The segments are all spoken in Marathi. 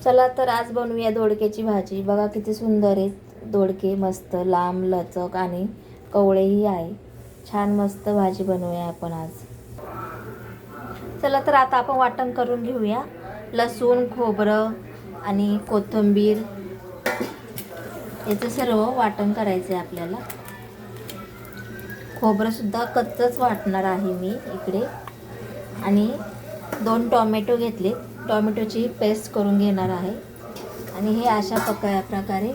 चला तर आज बनवूया दोडक्याची भाजी. बघा किती सुंदर आहे दोडके, मस्त लांब लचक आणि कवळेही आहे. छान मस्त भाजी बनवूया आपण आज. चला तर आता आपण वाटण करून घेऊया. लसूण, खोबरं आणि कोथिंबीर याचं सर्व वाटण करायचं आहे आपल्याला. खोबरं सुद्धा कच्चंच वाटणार आहे मी इकडे. आणि 2 टोमॅटो घेतले, टोमॅटोची पेस्ट करून घेणार आहे. आणि हे अशा प्रकारे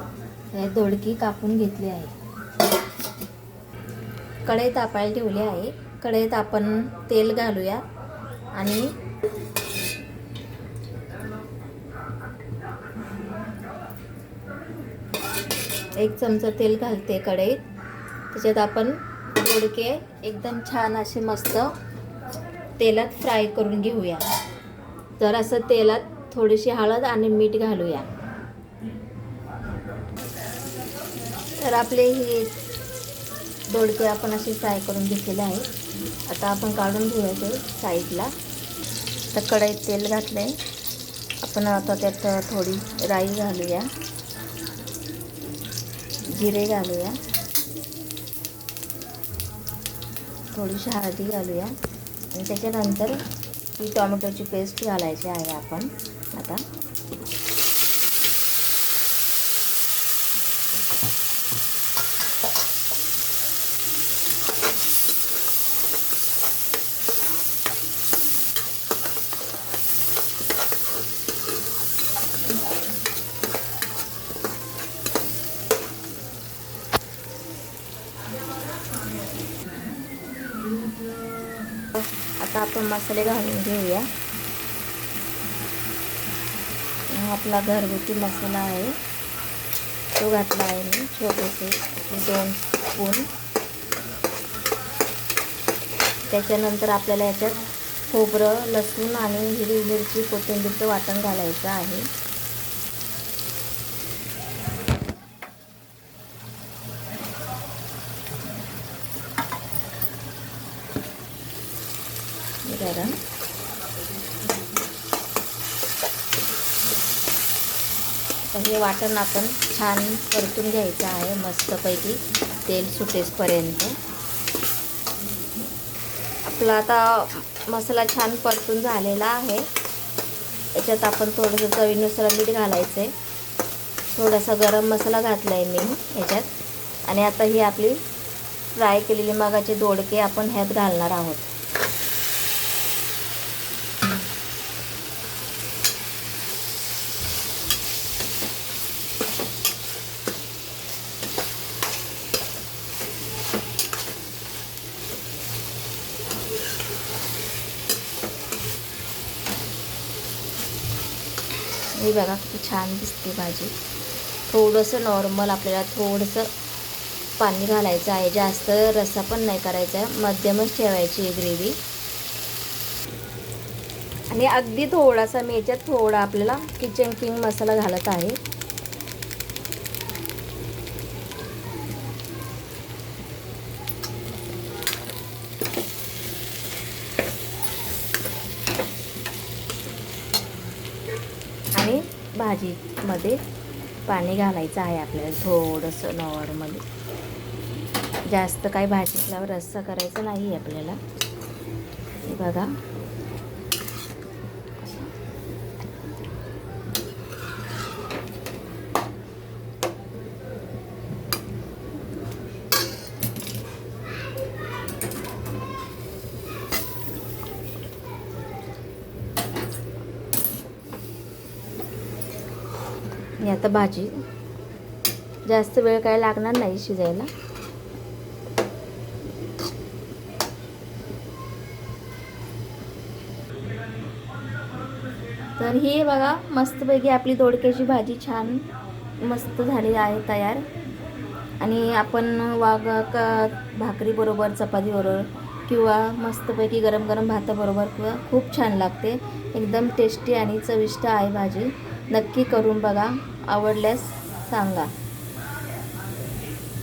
दोडकी कापून घेतली आहे. कढई तापायला ठेवली आहे. कढईत आपण तेल घालूया आणि एक चमचा तेल घालते कढईत. त्याच्यात आपण दोडके एकदम छान असे मस्त तेलात फ्राय करून घेऊया. जरासं तेलात थोडीशी हळद आणि मीठ घालूया. तर आपले हे दोडके आपण असे फ्राय करून घेतलेले आहे. आता आपण काढून घेऊया ते साईडला. तर कढईत तेल घातले. आपण आता त्यात थोडी राई घालूया, जिरे घालूया, थोडीशी हळदी घालूया आणि त्याच्यानंतर ही टोमॅटोची पेस्ट घालायची आहे आपण आता. आता आपण मसाले घालून घेऊया. आपला घरगुती मसाला आहे तो घातला आहे मी, छोटेसे 2 स्पून. त्याच्यानंतर आपल्याला याच्यात खोबरं, लसूण आणि हिरवी मिरची, कोथिंबीरचं वाटण घालायचं आहे. गरम तर हे वाटण आपण छान परतून घ्यायचं आहे मस्तपैकी तेल सुटेपर्यंत. आपला आता मसाला छान परतून झालेला आहे. याच्यात आपण थोडंसं चवीनुसार मीठ घालायचं आहे. थोडासा गरम मसाला घातला आहे मी याच्यात. आणि आता ही आपली फ्राय केलेली मगाचे दोडके आपण ह्यात घालणार आहोत. हे बघा किती छान दिसते भाजी. थोडंसं नॉर्मल आपल्याला थोडंसं पाणी घालायचं आहे. जास्त रस्सा पण नाही करायचा आहे, मध्यमच ठेवायची आहे ग्रेव्ही. आणि अगदी थोडासा मी याच्यात थोडा आपल्याला किचन किंग मसाला घालत आहे. आणि भाजीमध्ये पाणी घालायचं आहे आपल्याला थोडंसं नॉर्मली. जास्त काही भाजीतला रस्सा करायचा नाही आहे आपल्याला. हे बघा आणि आता भाजी जास्त वेळ काय लागणार नाही शिजायला. तर ही बघा मस्तपैकी आपली दोडक्याची भाजी छान मस्त झाली आहे तयार. आणि आपण भाकरीबरोबर, चपातीबरोबर किंवा मस्तपैकी गरम गरम भाताबरोबर किंवा खूप छान लागते. एकदम टेस्टी आणि चविष्ट आहे भाजी. नक्की करून बघा. आवडल्यास सांगा.